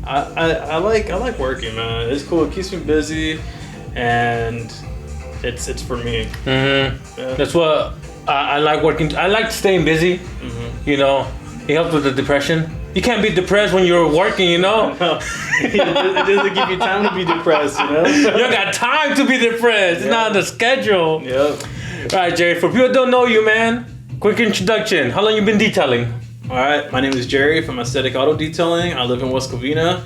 I like working, man. It's cool. It keeps me busy, and it's for me. Mm-hmm. Yeah. That's what I like working. I like staying busy. Mm-hmm. You know, it helps with the depression. You can't be depressed when you're working, you know? No, it doesn't give you time to be depressed, you know? You don't got time to be depressed. It's not on the schedule. Yep. All right, Jerry, for people that don't know you, man, quick introduction. How long you been detailing? All right, my name is Jerry from Aesthetic Auto Detailing. I live in West Covina.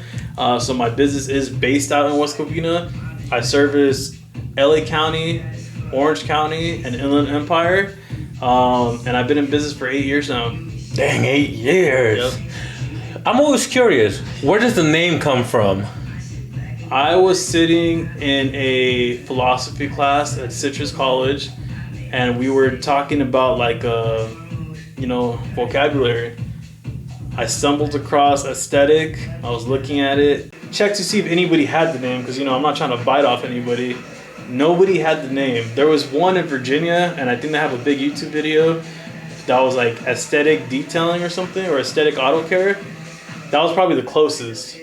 So my business is based out in West Covina. I service LA County, Orange County, and Inland Empire. And I've been in business for 8 years now. Dang, 8 years. Yep. I'm always curious, where does the name come from? I was sitting in a philosophy class at Citrus College, and we were talking about vocabulary. I stumbled across aesthetic. I was looking at it, checked to see if anybody had the name, because I'm not trying to bite off anybody. Nobody had the name. There was one in Virginia, and I think they have a big YouTube video that was like aesthetic detailing or something, or aesthetic auto care. That was probably the closest.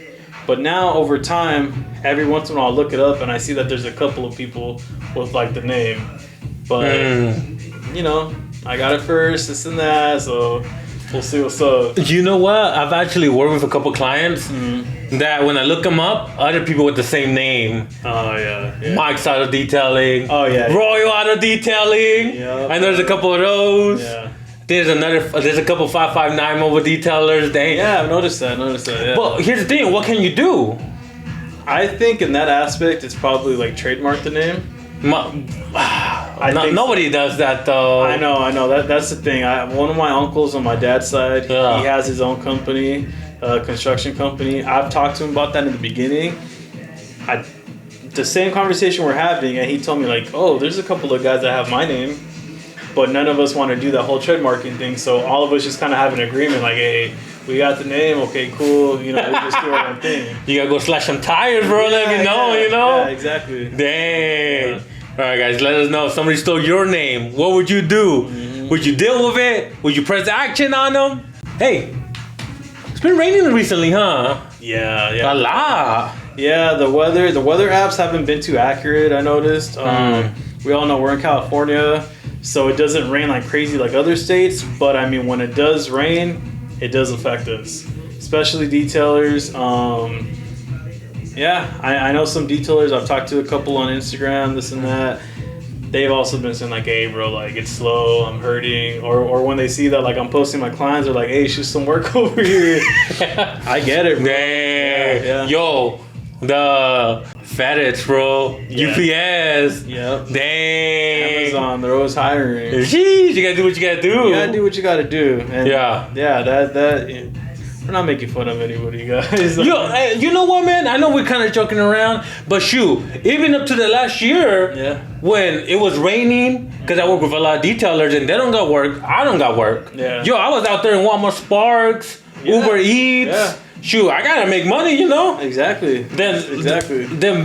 But now over time, every once in a while I look it up and I see that there's a couple of people with like the name. But I got it first, this and that, so we'll see what's up. You know what? I've actually worked with a couple clients that when I look them up, other people with the same name. Oh yeah. Mike's Auto Detailing. Oh yeah. Royal Auto Detailing. Yep. I know there's a couple of those. Yeah. There's a couple 559 mobile detailers. Dang. Yeah, I've noticed that. Yeah. But here's the thing, what can you do? I think in that aspect, it's probably like trademark the name. Nobody does that though. I know. That's the thing. One of my uncles on my dad's side, he has his own company, construction company. I've talked to him about that in the beginning. The same conversation we're having, and he told me like, oh, there's a couple of guys that have my name, but none of us want to do that whole trademarking thing. So all of us just kind of have an agreement, like, hey, we got the name, okay, cool. We just do our own thing. You gotta go slash some tires, bro. Let me know, Yeah, exactly. Dang. Yeah. All right, guys, let us know if somebody stole your name. What would you do? Mm-hmm. Would you deal with it? Would you press action on them? Hey, it's been raining recently, huh? Yeah. A lot. Yeah, the weather apps haven't been too accurate, I noticed. We all know we're in California, so it doesn't rain like crazy like other states, but I mean, when it does rain, it does affect us, especially detailers. I know some detailers. I've talked to a couple on Instagram, this and that. They've also been saying like, hey bro, like it's slow, I'm hurting. Or when they see that like I'm posting my clients, they're like, hey, shoot some work over here. I get it, bro. Dang. Yeah. Yo, the FedEx, bro. Yeah. UPS. Yep. Dang. Amazon, they're always hiring. Jeez, you gotta do what you gotta do. You gotta do what you gotta do. And Yeah. that we're not making fun of anybody, guys. Yo, hey, you know what, man? I know we're kind of joking around, but shoot, even up to the last year, when it was raining, because I work with a lot of detailers and they don't got work, I don't got work. Yeah. Yo, I was out there in Walmart Sparks, Uber Eats. Yeah. Shoot, I gotta make money, you know? Exactly. Then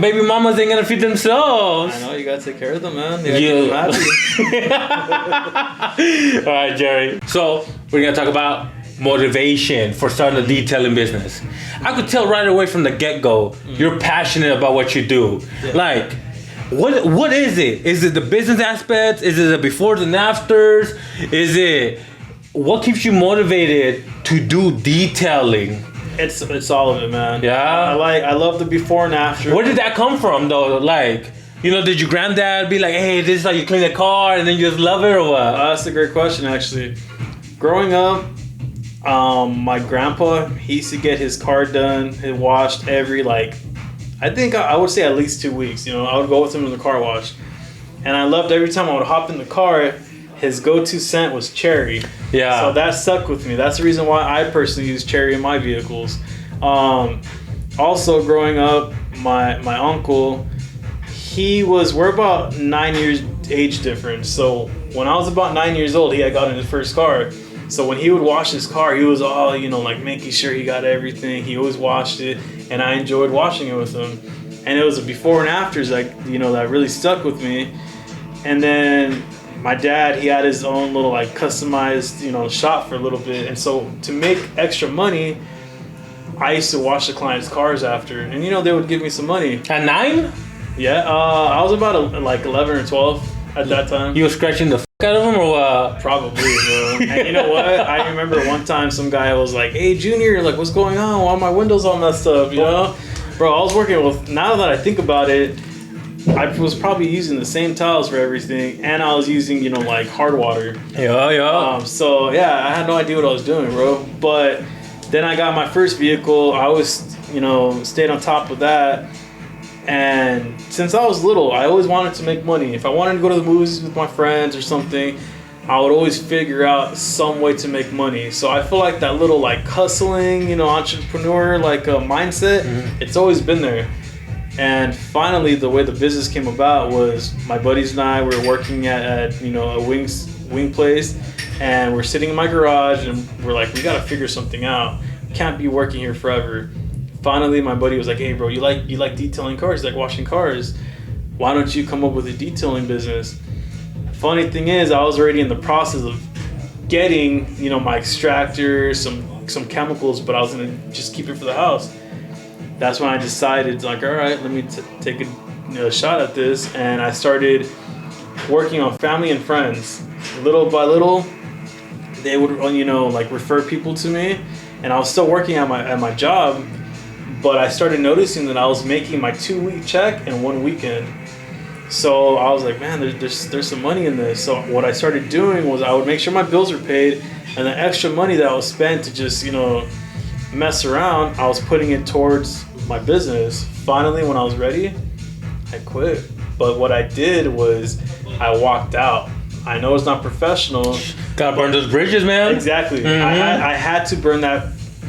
baby mamas ain't gonna feed themselves. I know, you gotta take care of them, man. You gotta keep them happy. All right, Jerry. So we're gonna talk about motivation for starting a detailing business. I could tell right away from the get-go, you're passionate about what you do. Yeah. Like, what is it? Is it the business aspects? Is it the befores and afters? Is it what keeps you motivated to do detailing? It's all of it, man. Yeah. I love the before and after. Where did that come from though? Like, did your granddad be like, hey, this is how you clean the car, and then you just love it, or what? That's a great question, actually. Growing up, my grandpa, he used to get his car done and washed every, I think I would say at least 2 weeks. I would go with him to the car wash. And I loved every time I would hop in the car, his go-to scent was cherry. Yeah. So that stuck with me. That's the reason why I personally use cherry in my vehicles. Also, growing up, my uncle, we're about 9 years age difference. So when I was about 9 years old, he had gotten his first car. So when he would wash his car, he was all, making sure he got everything. He always washed it, and I enjoyed washing it with him. And it was a before and afters that really stuck with me. And then my dad, he had his own little customized, shop for a little bit. And so to make extra money, I used to wash the clients' cars after, and they would give me some money. At 9? Yeah, I was about like 11 or 12 at that time. You were scratching the out of them or what? Probably, bro. And you know what? I remember one time some guy was like, "Hey, Junior, like, what's going on? Why are my windows all messed up?" Bro. I was working with. Now that I think about it, I was probably using the same tiles for everything, and I was using like hard water. Yeah. So yeah, I had no idea what I was doing, bro. But then I got my first vehicle. I always stayed on top of that. And since I was little, I always wanted to make money. If I wanted to go to the movies with my friends or something, I would always figure out some way to make money. So I feel like that little like hustling, entrepreneur like mindset, it's always been there. And finally, the way the business came about was my buddies and I were working at a wing place, and we're sitting in my garage, and we're like, we gotta figure something out. Can't be working here forever. Finally, my buddy was like, "Hey, bro, you like detailing cars, you like washing cars. Why don't you come up with a detailing business?" Funny thing is, I was already in the process of getting, my extractor, some chemicals, but I was gonna just keep it for the house. That's when I decided, like, all right, let me take a shot at this, and I started working on family and friends. Little by little, they would, like refer people to me, and I was still working at my job. But I started noticing that I was making my 2-week check in 1 weekend. So I was like, man, there's some money in this. So what I started doing was I would make sure my bills were paid, and the extra money that was spent to just, mess around, I was putting it towards my business. Finally, when I was ready, I quit. But what I did was I walked out. I know it's not professional. Gotta burn those bridges, man. Exactly. Mm-hmm. I had to burn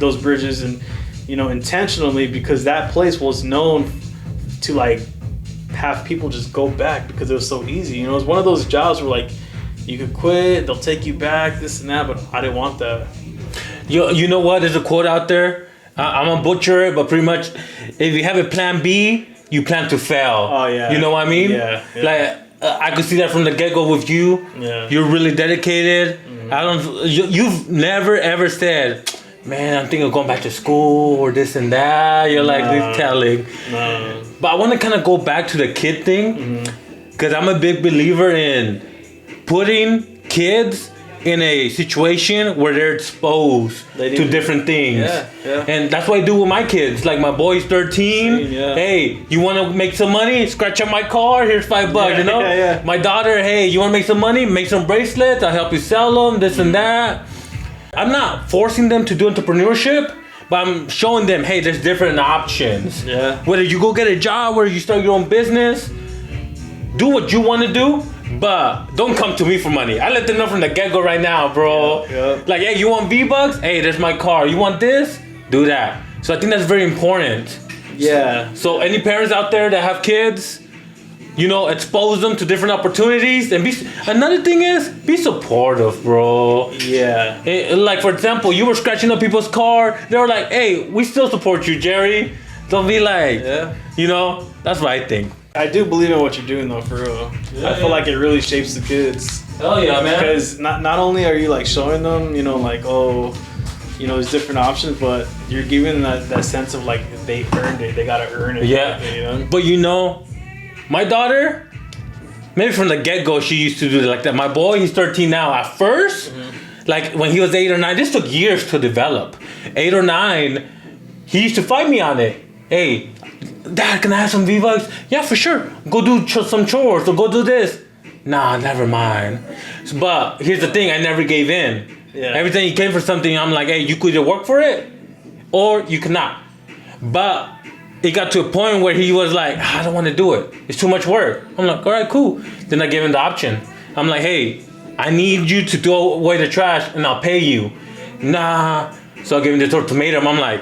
those bridges, and intentionally, because that place was known to like have people just go back because it was so easy. It was one of those jobs where like you could quit, they'll take you back, this and that, but I didn't want that. You know what? There's a quote out there. I'm gonna butcher it, but pretty much, if you have a plan B, you plan to fail. Oh yeah. You know what I mean? Yeah. Like I could see that from the get-go with you. Yeah. You're really dedicated. Mm-hmm. You've never ever said, "Man, I'm thinking of going back to school or this and that." You're like detailing. No. But I want to kind of go back to the kid thing, because I'm a big believer in putting kids in a situation where they're exposed to different things. Yeah. And that's what I do with my kids. Like my boy's 13. Yeah. Hey, you want to make some money? Scratch up my car. Here's $5. Yeah. My daughter, hey, you want to make some money? Make some bracelets. I'll help you sell them. This and that. I'm not forcing them to do entrepreneurship, but I'm showing them, hey, there's different options. Yeah. Whether you go get a job or you start your own business, do what you want to do, but don't come to me for money. I let them know from the get-go right now, bro. Yeah. Like, hey, you want V-Bucks? Hey, there's my car. You want this? Do that. So I think that's very important. Yeah. So any parents out there that have kids, expose them to different opportunities, and another thing is be supportive, bro. Yeah. Like for example, you were scratching up people's car. They were like, "Hey, we still support you, Jerry." Don't be like, that's what I think. I do believe in what you're doing though, for real. Yeah, I feel like it really shapes the kids. Hell yeah, man. Because not only are you like showing them, there's different options, but you're giving that sense of like they earned it. They gotta earn it. Yeah. But my daughter, maybe from the get-go, she used to do it like that. My boy, he's 13 now. At first, like when he was 8 or 9, this took years to develop. 8 or 9, he used to fight me on it. Hey, Dad, can I have some V-Bucks? Yeah, for sure. Go do some chores or go do this. Nah, never mind. But here's the thing, I never gave in. Yeah. Every time he came for something, I'm like, hey, you could either work for it or you cannot. But it got to a point where he was like, I don't want to do it. It's too much work. I'm like, all right, cool. Then I gave him the option. I'm like, hey, I need you to throw away the trash and I'll pay you. Nah. So I gave him the ultimatum. I'm like,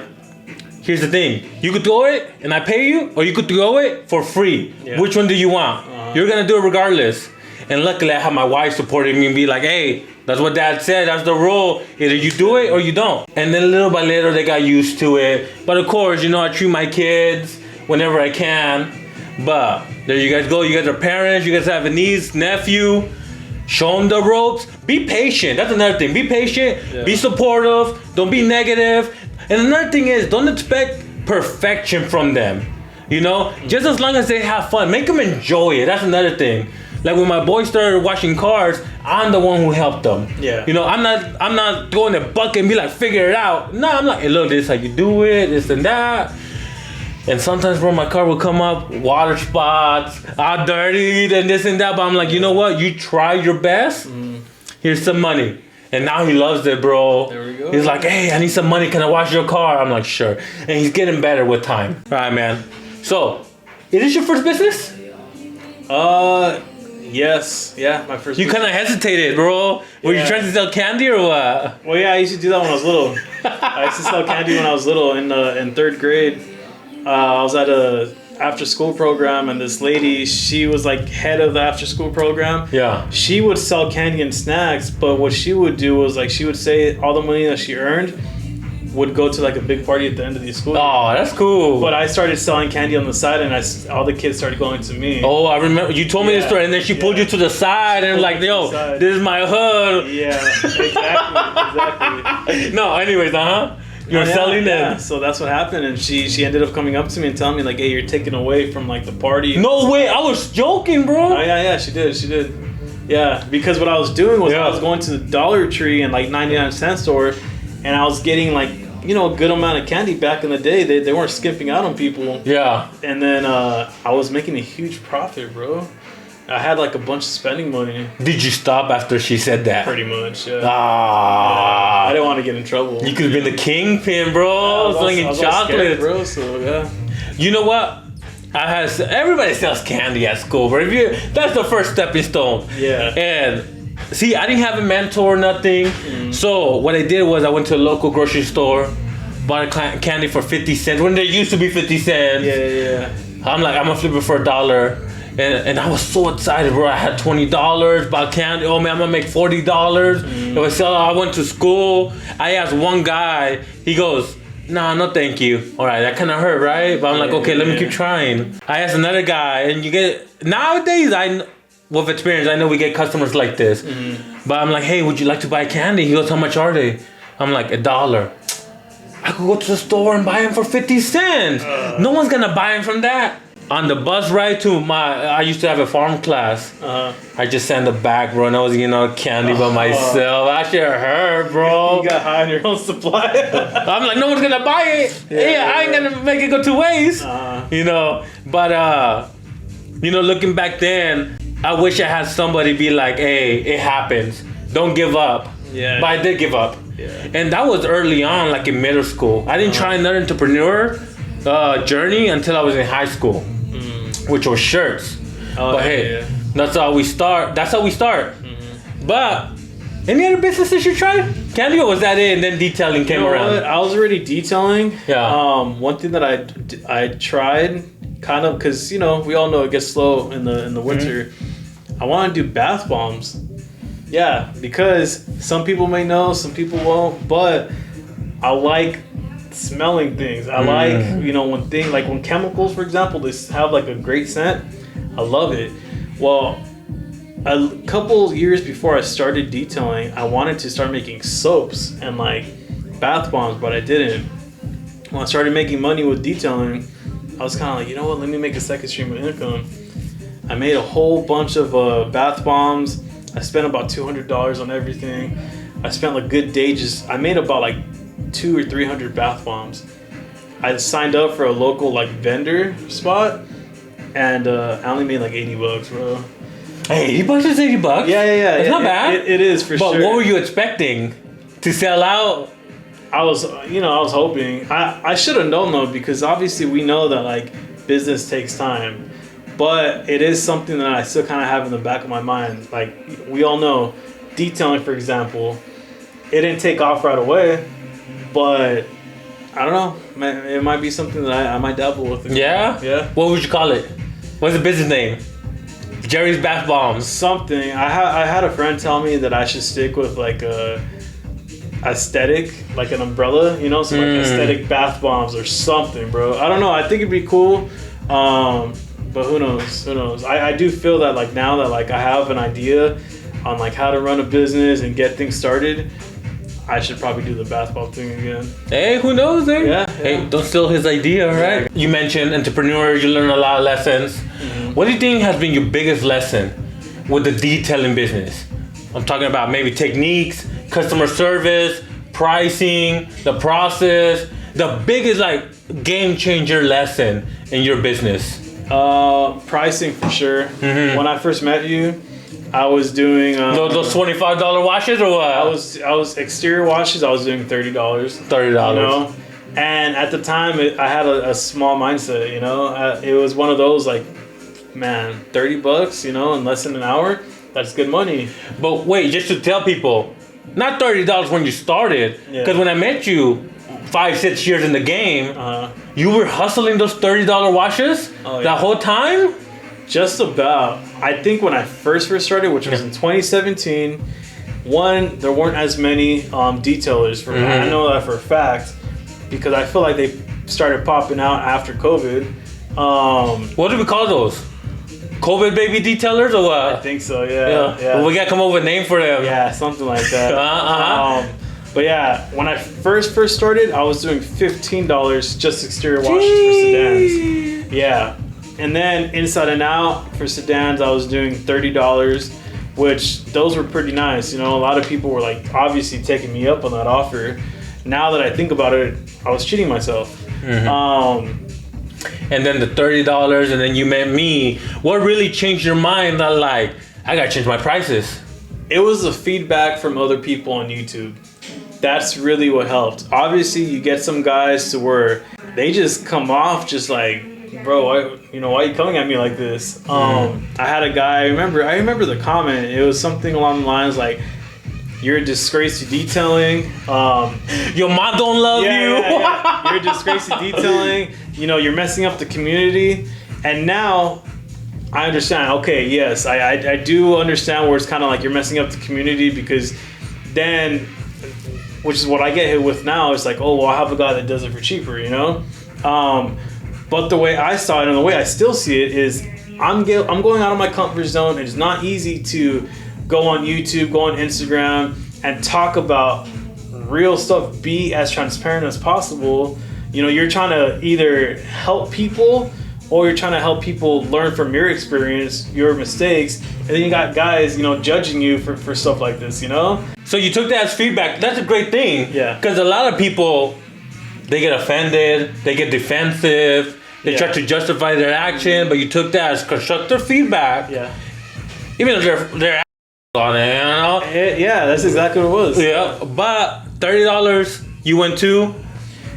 here's the thing. You could throw it and I pay you, or you could throw it for free. Yeah. Which one do you want? You're going to do it regardless. And luckily I have my wife supporting me and be like, hey, that's what Dad said. That's the rule. Either you do it or you don't. And then little by little, they got used to it. But of course, I treat my kids whenever I can. But there you guys go. You guys are parents. You guys have a niece, nephew. Show them the ropes. Be patient. That's another thing. Be patient. Yeah. Be supportive. Don't be negative. And another thing is, don't expect perfection from them. You know, just as long as they have fun, make them enjoy it. That's another thing. Like when my boys started washing cars, I'm the one who helped them. Yeah. You know, I'm not going to bucket and be like, figure it out. No, I'm like, hey, look, this is how you do it, this and that. And sometimes, bro, my car will come up, water spots, all dirty, and this and that. But I'm like, you know what? You try your best. Here's some money. And now he loves it, bro. There we go. He's like, hey, I need some money. Can I wash your car? I'm like, sure. And he's getting better with time. All right, man. So, is this your first business? Yes. Yeah, my first. You kind of hesitated, bro. Were you trying to sell candy or what? Well, yeah, I used to do that when I was little. I used to sell candy when I was little. In third grade, I was at a after school program, and this lady, she was like head of the after school program. Yeah. She would sell candy and snacks, but what she would do was like she would say all the money that she earned would go to like a big party at the end of the school year. Oh, that's cool. But I started selling candy on the side, and all the kids started going to me. Oh, I remember you told me this story, and then she pulled you to the side and like, yo, this is my hood. Yeah, exactly. No, anyways, You're selling them. So that's what happened, and she ended up coming up to me and telling me like, hey, you're taken away from like the party. No way, I was joking, bro. Oh yeah, she did. Yeah, because what I was doing was I was going to the Dollar Tree and like 99-cent store, and I was getting like, you know, a good amount of candy back in the day. They weren't skimping out on people. Yeah. And then I was making a huge profit, bro. I had like a bunch of spending money. Did you stop after she said that? Pretty much, yeah. Ah. I didn't want to get in trouble. You could have been the kingpin, bro. Slinging chocolate. Bro, so yeah. You know what? Everybody sells candy at school, bro. That's the first stepping stone. Yeah. And see, I didn't have a mentor or nothing. So what I did was I went to a local grocery store, bought a candy for 50 cents when there used to be 50 cents. Yeah. I'm like, I'm gonna flip it for $1. And I was so excited, bro. I had $20, bought candy. Oh man, I'm gonna make $40. If I went to school, I asked one guy, he goes, nah, no thank you. All right, that kind of hurt, right? But I'm like, okay, let me keep trying. I asked another guy, and you get, nowadays, with experience, I know we get customers like this. But I'm like, hey, would you like to buy candy? He goes, how much are they? I'm like, $1. I could go to the store and buy them for 50 cents. No one's gonna buy them from that. On the bus ride to I used to have a farm class. I just sat in the back, bro, and I was eating all candy by myself. I should have heard, bro. You got high on your own supply. I'm like, no one's gonna buy it. I ain't gonna make it go two ways. You know, but you know, looking back then, I wish I had somebody be like, hey, it happens. Don't give up. Yeah. But I did give up. Yeah. And that was early on, like in middle school. I didn't try another entrepreneur journey until I was in high school, which was shirts. But hey, that's how we start. But any other businesses you tried? Candy, or was that it? And then detailing came around. What? I was already detailing. Yeah. One thing that I tried, kind of, because you know we all know it gets slow in the winter. I want to do bath bombs. Yeah, because some people may know, some people won't, but I like smelling things. I like, you know, when chemicals, for example, they have like a great scent. I love it. Well, a couple years before I started detailing, I wanted to start making soaps and like bath bombs, but I didn't. When I started making money with detailing, I was kind of like, you know what, let me make a second stream of income. I made a whole bunch of bath bombs. I spent about $200 on everything. I spent a good day I made about like 200 or 300 bath bombs. I signed up for a local like vendor spot, and I only made like $80, bro. Hey, $80 is $80. Yeah. It's not bad. It is for sure. But what were you expecting to sell out? I was hoping. I should have known though, because obviously we know that like business takes time, but it is something that I still kind of have in the back of my mind. Like we all know, detailing, for example, it didn't take off right away. But I don't know. It might be something that I might dabble with. Yeah? Yeah. What would you call it? What's the business name? Jerry's Bath Bombs. Something. I had a friend tell me that I should stick with like a aesthetic, like an umbrella, you know, so like aesthetic bath bombs or something, bro. I don't know. I think it'd be cool. But who knows? I do feel that like now that like I have an idea on like how to run a business and get things started, I should probably do the basketball thing again. Hey, who knows, eh? Yeah, Hey, yeah. don't steal his idea, right? You mentioned entrepreneur, you learn a lot of lessons. What do you think has been your biggest lesson with the detailing business? I'm talking about maybe techniques, customer service, pricing, the process, the biggest like game changer lesson in your business. Pricing for sure. When I first met you, I was doing Those $25 washes or what? I was exterior washes. I was doing $30. $30. You know, and at the time I had a small mindset. You know, it was one of those like, man, $30. You know, in less than an hour, that's good money. But wait, just to tell people, not $30 when you started, Yeah. because when I met you 5-6 years in the game, you were hustling those $30 washes Oh, yeah. that whole time. Just about. I think when I first started, which was in 2017, there weren't as many detailers for me. I know that for a fact because I feel like they started popping out after COVID. What do we call those? COVID baby detailers or I what? think so. Yeah. Well, we gotta come up with a name for them. Yeah, something like that. Uh-huh. But yeah, when I first started, I was doing $15 just exterior washes for sedans. Yeah. And then inside and out for sedans, I was doing $30, which those were pretty nice. You know, a lot of people were like obviously taking me up on that offer. Now that I think about it, I was cheating myself. And then the $30, and then you met me. What really changed your mind? That like, I gotta change my prices. It was the feedback from other people on YouTube. That's really what helped. Obviously, you get some guys to where they just come off just like, bro, why are you coming at me like this? I had a guy. I remember the comment. It was something along the lines like, "You're a disgrace to detailing. Your mom don't love you. Yeah. You're a disgrace to detailing. You know, you're messing up the community." And now I understand. Okay, yes, I do understand where it's kind of like you're messing up the community because then, which is what I get hit with now. It's like, oh, well, I have a guy that does it for cheaper, you know? But the way I saw it and the way I still see it is I'm going out of my comfort zone. It's not easy to go on YouTube, go on Instagram, and talk about real stuff, be as transparent as possible. You know, you're trying to either help people or you're trying to help people learn from your experience, your mistakes, and then you got guys, you know, judging you for stuff like this, you know? So you took that as feedback. That's a great thing. Yeah. Because a lot of people, they get offended, they get defensive, they try to justify their action, but you took that as constructive feedback. Yeah. Even if they're on it, you know? Yeah, that's exactly what it was. Yeah, but $30 you went to?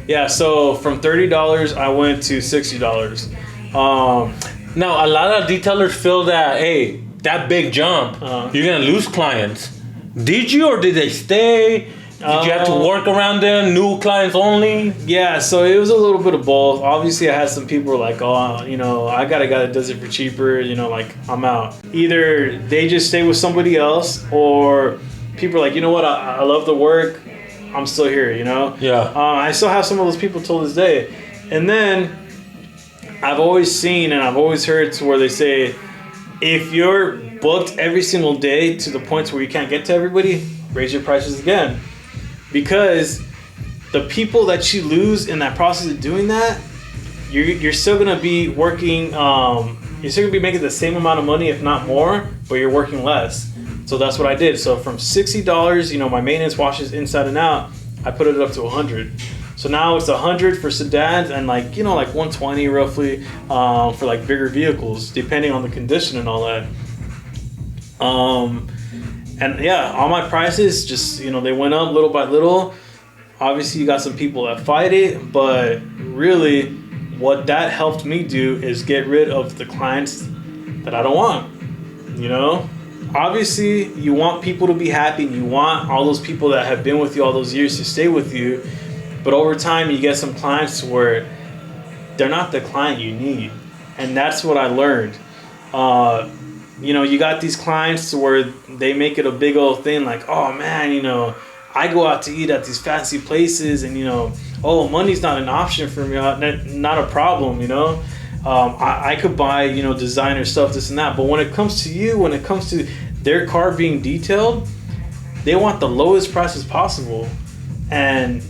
Yeah, so from $30 I went to $60. Now, a lot of detailers feel that, hey, that big jump, you're going to lose clients. Did you or did they stay? Did you have to work around them? New clients only? Yeah, so it was a little bit of both. Obviously, I had some people who were like, oh, you know, I got a guy that does it for cheaper, you know, like, I'm out. Either they just stay with somebody else, or people are like, you know what, I love the work, I'm still here, you know? Yeah. I still have some of those people till this day. And then I've always seen and I've always heard to where they say, if you're booked every single day to the points where you can't get to everybody, raise your prices again. Because the people that you lose in that process of doing that, you're still gonna be working. You're still gonna be making the same amount of money, if not more, but you're working less. So that's what I did. So from $60, you know, my maintenance washes inside and out, I put it up to $100. So now it's $100 for sedans and like, you know, like $120 roughly for like bigger vehicles, depending on the condition and all that. And yeah, all my prices just, you know, they went up little by little. Obviously, you got some people that fight it, but really what that helped me do is get rid of the clients that I don't want, you know? Obviously, you want people to be happy and you want all those people that have been with you all those years to stay with you. But over time, you get some clients where they're not the client you need. And that's what I learned. You know, you got these clients to where they make it a big old thing like, oh man, you know, I go out to eat at these fancy places and, you know, oh, money's not an option for me, not a problem, you know. I could buy, you know, designer stuff, this and that. But when it comes to you, when it comes to their car being detailed, they want the lowest prices possible. And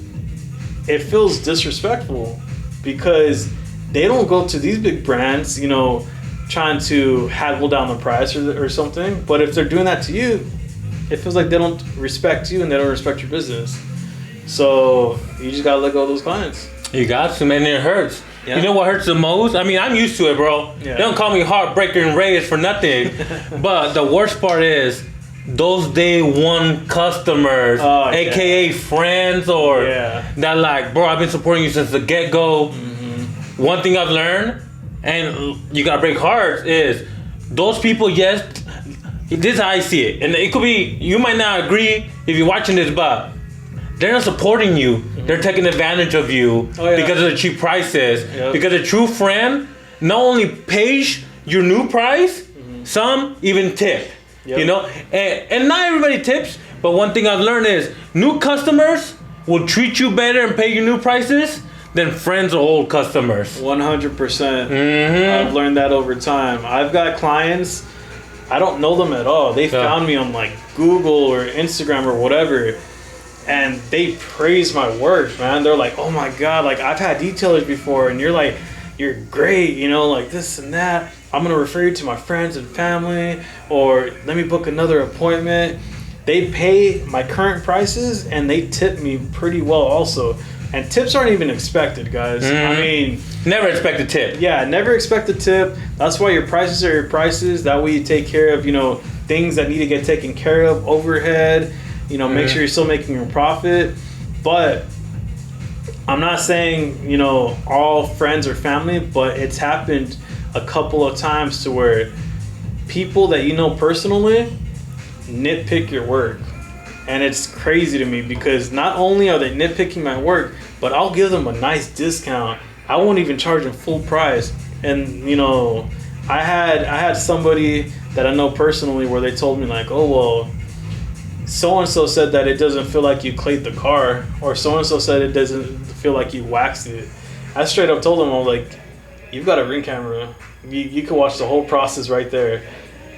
it feels disrespectful because they don't go to these big brands, you know, trying to haggle down the price or something. But if they're doing that to you, it feels like they don't respect you and they don't respect your business. So you just gotta let go of those clients. You got to, man. It hurts. Yeah. You know what hurts the most? I mean, I'm used to it, bro. Yeah. They don't call me Heartbreaker and Reyes for nothing. But the worst part is those day one customers, aka friends, or that like, bro, I've been supporting you since the get go. Mm-hmm. One thing I've learned, and you gotta break hearts, is those people. Yes, this is how I see it, and it could be you might not agree if you're watching this, but they're not supporting you. Mm-hmm. They're taking advantage of you because of the cheap prices. Yep. Because a true friend not only pays your new price, some even tip. Yep. You know, and not everybody tips. But one thing I've learned is new customers will treat you better and pay your new prices than friends or old customers. 100%. Mm-hmm. I've learned that over time. I've got clients, I don't know them at all. They found me on like Google or Instagram or whatever. And they praise my work, man. They're like, oh my God, like I've had detailers before and you're great, you know, like this and that. I'm gonna refer you to my friends and family, or let me book another appointment. They pay my current prices and they tip me pretty well also. And tips aren't even expected, guys. Mm-hmm. I mean, never expect a tip. Yeah, never expect a tip. That's why your prices are your prices. That way you take care of, you know, things that need to get taken care of, overhead. You know, make sure you're still making a profit. But I'm not saying, you know, all friends or family, but it's happened a couple of times to where people that you know personally nitpick your work. And it's crazy to me because not only are they nitpicking my work, but I'll give them a nice discount. I won't even charge them full price. And, you know, I had somebody that I know personally where they told me like, oh, well, so-and-so said that it doesn't feel like you clayed the car, or so-and-so said it doesn't feel like you waxed it. I straight up told them, I'm like, you've got a Ring camera. You can watch the whole process right there.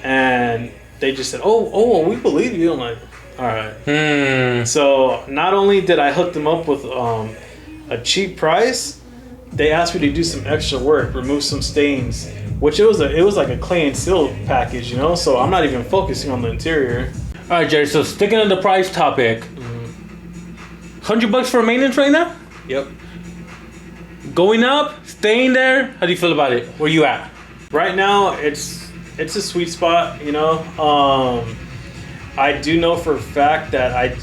And they just said, oh, well, we believe you. I'm like, all right. So not only did I hook them up with a cheap price, they asked me to do some extra work, remove some stains, which it was like a clay and seal package, you know? So I'm not even focusing on the interior. All right, Jerry. So sticking on the price topic, $100 for maintenance right now? Yep. Going up, staying there. How do you feel about it? Where you at? Right now, it's a sweet spot. You know, I do know for a fact that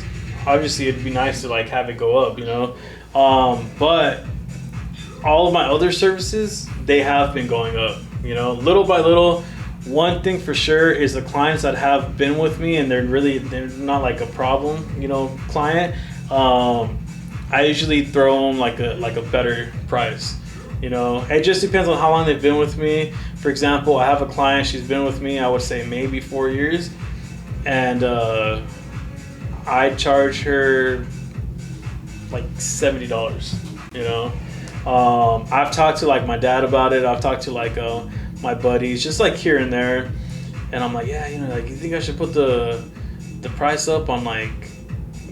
obviously it'd be nice to like have it go up. You know, but all of my other services, they have been going up. You know, little by little. One thing for sure is the clients that have been with me and they're not like a problem, you know, client. I usually throw them like a better price, you know. It just depends on how long they've been with me. For example, I have a client, she's been with me, I would say maybe 4 years, and I charge her like $70, you know. I've talked to like my dad about it. I've talked to like my buddies, just like here and there, and I'm like, yeah, you know, like, you think I should put the price up on like,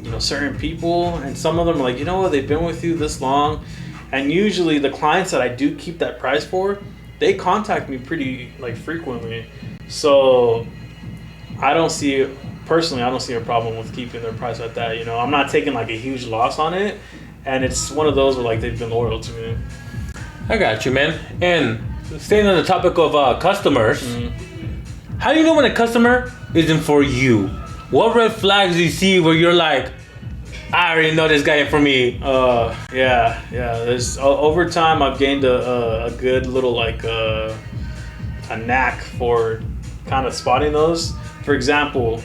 you know, certain people? And some of them are like, you know what, they've been with you this long. And usually the clients that I do keep that price for, they contact me pretty like frequently. So I don't see a problem with keeping their price at that. You know, I'm not taking like a huge loss on it, and it's one of those where like they've been loyal to me. I got you, man. And staying on the topic of customers, how do you know when a customer isn't for you? What red flags do you see where you're like, I already know this guy ain't for me? Yeah. There's over time I've gained a good little like a knack for kind of spotting those. For example,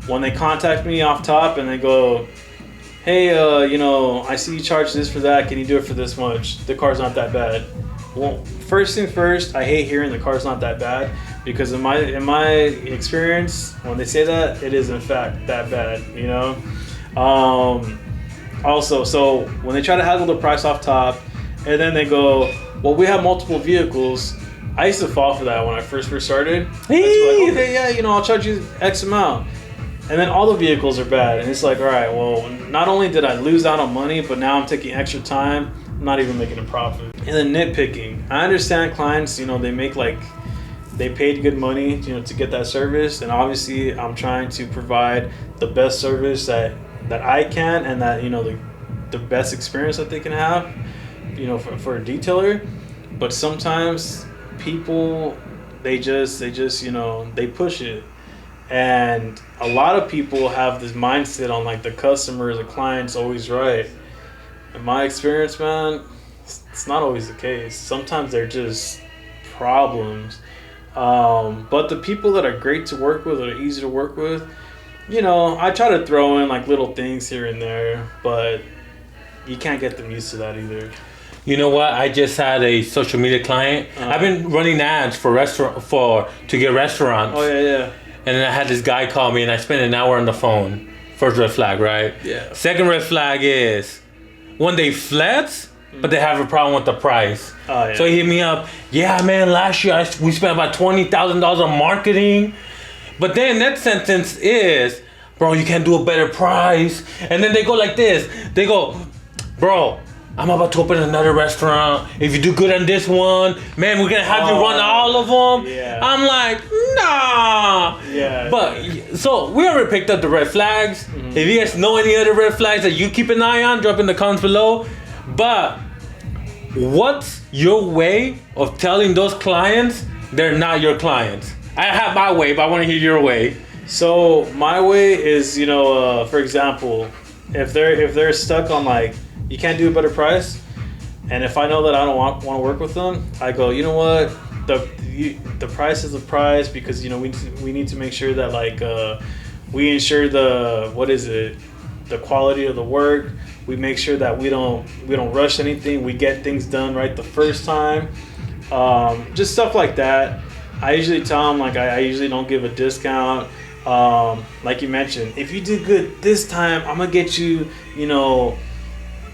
when they contact me off top and they go, hey, you know, I see you charge this for that. Can you do it for this much? The car's not that bad. Well, first thing first, I hate hearing the car's not that bad, because in my experience, when they say that, it is in fact that bad, you know. Also, so when they try to haggle the price off top, and then they go, well, we have multiple vehicles. I used to fall for that when I first started. Like, okay, yeah, you know, I'll charge you X amount. And then all the vehicles are bad. And it's like, all right, well, not only did I lose out on money, but now I'm taking extra time. I'm not even making a profit. And then nitpicking. I understand clients, they make they paid good money, to get that service. And obviously I'm trying to provide the best service that I can, and that, the best experience that they can have, for a detailer. But sometimes people, they just, they push it. And a lot of people have this mindset on the customer, the client's always right. In my experience, man, it's not always the case. Sometimes they're just problems. But the people that are great to work with, or easy to work with, I try to throw in little things here and there, but you can't get them used to that either. You know what? I just had a social media client. I've been running ads to get restaurants. Oh yeah. And then I had this guy call me, and I spent an hour on the phone. First red flag, right? Yeah. Second red flag is when they flex, but they have a problem with the price. Oh, yeah. So he hit me up. Yeah, man, last year we spent about $20,000 on marketing. But then that sentence is, bro, you can't do a better price. And then they go like this. They go, bro, I'm about to open another restaurant. If you do good on this one, man, we're going to have you run all of them. Yeah. I'm like, nah. Yeah. But, so we already picked up the red flags. Mm-hmm. If you guys know any other red flags that you keep an eye on, drop in the comments below. But what's your way of telling those clients they're not your clients? I have my way, but I want to hear your way. So my way is, for example, if they're stuck on you can't do a better price, and if I know that I don't want to work with them, I go, you know what, the price is the price, because we need to make sure that we ensure the quality of the work. We make sure that we don't rush anything. We get things done right the first time. Just stuff like that. I usually tell them I usually don't give a discount. Like you mentioned, if you do good this time, I'm gonna get you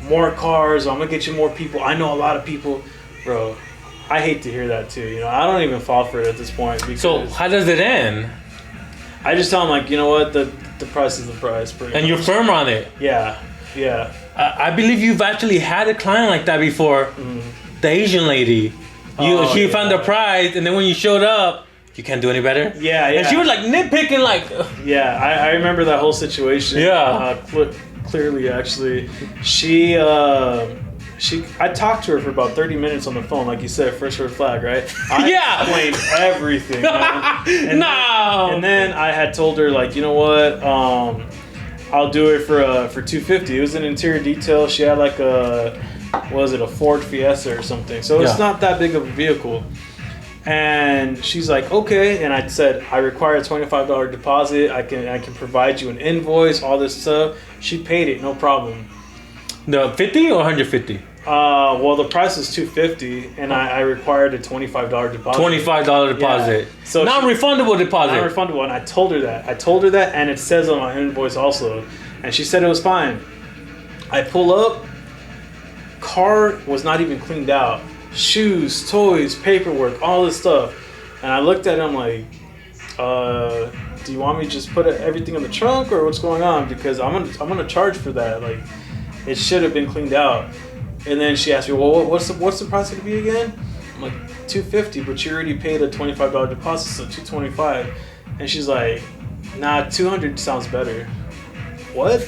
more cars, or I'm gonna get you more people. I know a lot of people, bro. I hate to hear that too. I don't even fall for it at this point. So how does it end? I just tell them you know what, the price is the price. And much. You're firm on it. Yeah. I believe you've actually had a client like that before. Mm-hmm. The Asian lady. She found the price, and then when you showed up, you can't do any better. Yeah. And she was nitpicking Yeah, I remember that whole situation. Yeah. Clearly, actually, I talked to her for about 30 minutes on the phone, like you said, first red flag, right? I explained everything. And then I had told her you know what, I'll do it for $250. It was an interior detail. She had a Ford Fiesta or something, so it's not that big of a vehicle. And she's like, okay. And I said, I require a $25 deposit. I can provide you an invoice, all this stuff. She paid it, no problem. The 50 or 150? Well, the price is $250, and I required a $25 deposit. $25 deposit. Yeah. So non-refundable deposit. Non-refundable, and I told her that, and it says on my invoice also. And she said it was fine. I pull up, car was not even cleaned out. Shoes, toys, paperwork, all this stuff. And I looked at him do you want me to just put everything in the trunk, or what's going on? Because I'm gonna charge for that. It should have been cleaned out. And then she asked me, well, what's the price gonna be again? I'm like, $250, but you already paid a $25 deposit, so $225. And she's like, nah, $200 sounds better. What?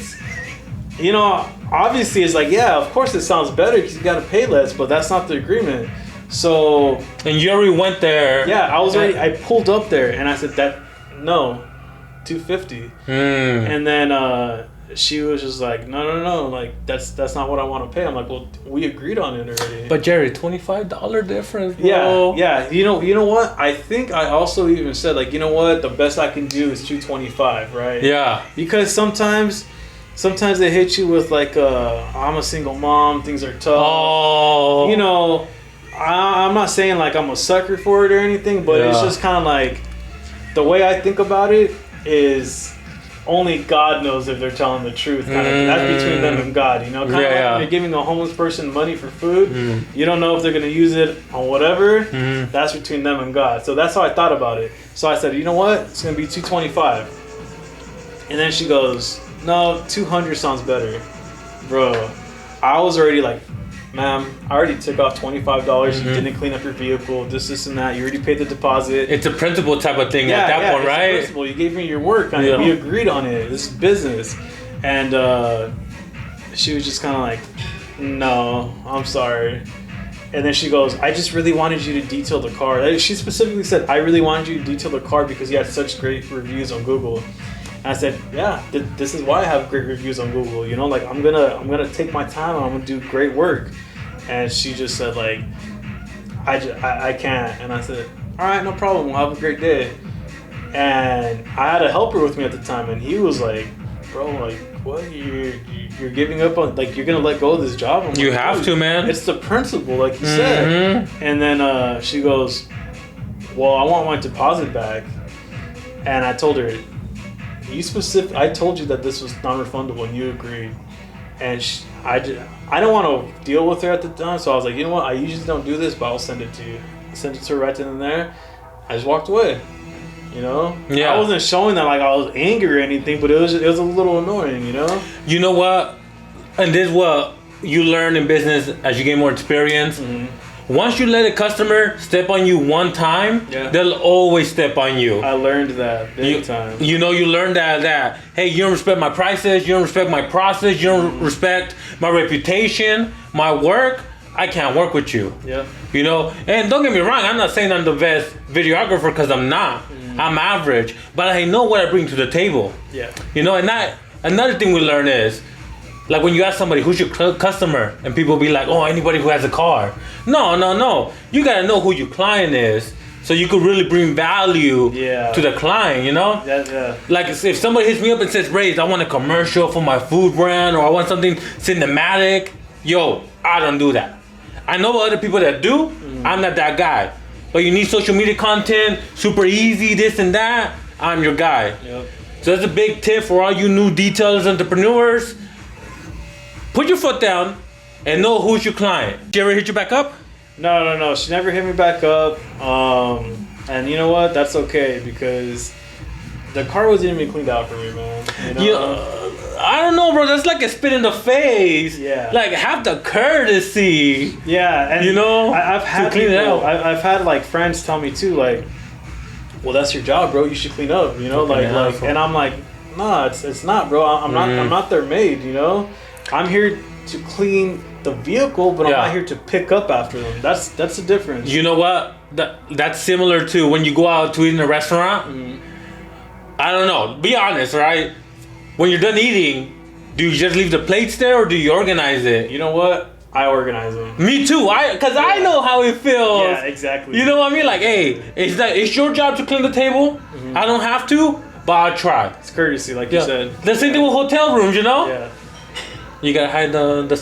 Obviously it's yeah, of course it sounds better because you gotta pay less, but that's not the agreement. So. And you already went there. Yeah, I pulled up there and I said no, $250. And then she was just like, no, that's not what I want to pay. I'm like, well, we agreed on it already. But Jerry, $25 difference, bro. Yeah. You know what? I think I also even said you know what? The best I can do is $225, right? Yeah. Because sometimes they hit you with I'm a single mom, things are tough. Oh. I'm not saying I'm a sucker for it or anything, but it's just kind of the way I think about it is only God knows if they're telling the truth. That's between them and God, When you're giving a homeless person money for food, you don't know if they're going to use it on whatever. That's between them and God. So that's how I thought about it. So I said, you know what? It's going to be $225. And then she goes, no, 200 sounds better. Bro, I was already like, ma'am, I already took off $25. You didn't clean up your vehicle, this, and that. You already paid the deposit. It's a principle type of thing at that point, right? It's a principle. You gave me your work. I mean, we agreed on it. This is business. And she was just kind of like, no, I'm sorry. And then she goes, I just really wanted you to detail the car. She specifically said, I really wanted you to detail the car because you had such great reviews on Google. And I said, yeah, this is why I have great reviews on Google. You know, like I'm gonna take my time and I'm gonna do great work. And she just said like, I can't. And I said, all right, no problem. We'll have a great day. And I had a helper with me at the time, and he was like, bro, like, what? You're giving up on, like, you're gonna let go of this job? I'm you like, have to, man. It's the principle, like you said. And then she goes, well, I want my deposit back. And I told her, I told you that this was non-refundable, and you agreed. And I don't want to deal with her at the time, so I was like, you know what? I usually don't do this, but I'll send it to you. I sent it to her right then and there. I just walked away. You know? Yeah. I wasn't showing that like I was angry or anything, but it was a little annoying, you know? You know what? And this is what you learn in business as you get more experience. Once you let a customer step on you one time, they'll always step on you. I learned that big time. You know, you learn that, hey, you don't respect my prices, you don't respect my process, you don't respect my reputation, my work, I can't work with you. Yeah. You know, and don't get me wrong, I'm not saying I'm the best videographer because I'm not. I'm average, but I know what I bring to the table. Yeah. You know, and another thing we learn is, like when you ask somebody, who's your customer? And people be like, oh, anybody who has a car. No. You gotta know who your client is so you could really bring value to the client, you know? Yeah. Like if somebody hits me up and says, Ray, I want a commercial for my food brand, or I want something cinematic. Yo, I don't do that. I know other people that do. I'm not that guy. But you need social media content, super easy, this and that. I'm your guy. Yep. So that's a big tip for all you new detailers, entrepreneurs. Put your foot down and know who's your client. Did she ever hit you back up? No. She never hit me back up. And you know what? That's okay because the car wasn't even cleaned out for me, man. You know? I don't know, bro. That's like a spit in the face. Yeah. Like have the courtesy. Yeah, and you know, I've had clean it out. I've had like friends tell me too, like, well, that's your job, bro. You should clean up. You know, like, and I'm like, nah, it's not, bro. I'm not their maid. You know, I'm here to clean the vehicle, but I'm not here to pick up after them. That's the difference. You know what? That's similar to when you go out to eat in a restaurant. I don't know. Be honest, right? When you're done eating, do you just leave the plates there or do you organize it? You know what? I organize them. Me too. Because I know how it feels. Yeah, exactly. You know what I mean? Like, hey, it's your job to clean the table. I don't have to, but I'll try. It's courtesy, like you said. The same thing with hotel rooms, you know? Yeah. You gotta hide the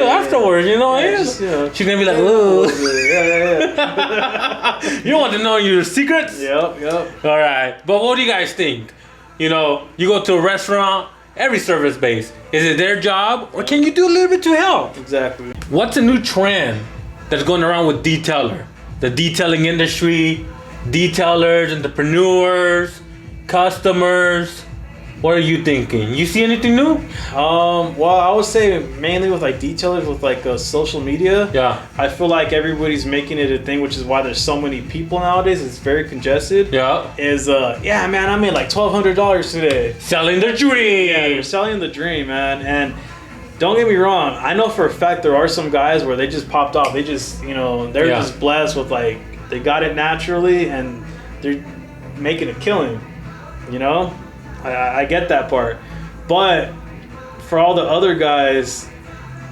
afterwards, you know? Yeah, just, she's gonna be like, ooh. Yeah. You don't want to know your secrets? Yep. All right. But what do you guys think? You know, you go to a restaurant, every service base. Is it their job or can you do a little bit to help? Exactly. What's a new trend that's going around with detailer? The detailing industry, detailers, entrepreneurs, customers. What are you thinking? You see anything new? Well, I would say mainly with like detailers with like social media. Yeah. I feel like everybody's making it a thing, which is why there's so many people nowadays. It's very congested. Yeah. Yeah, man, I made like $1,200 today. Selling the dream. Yeah, you're selling the dream, man. And don't get me wrong, I know for a fact there are some guys where they just popped off. They just, you know, they're just blessed with like, they got it naturally and they're making a killing, you know? I get that part, but for all the other guys,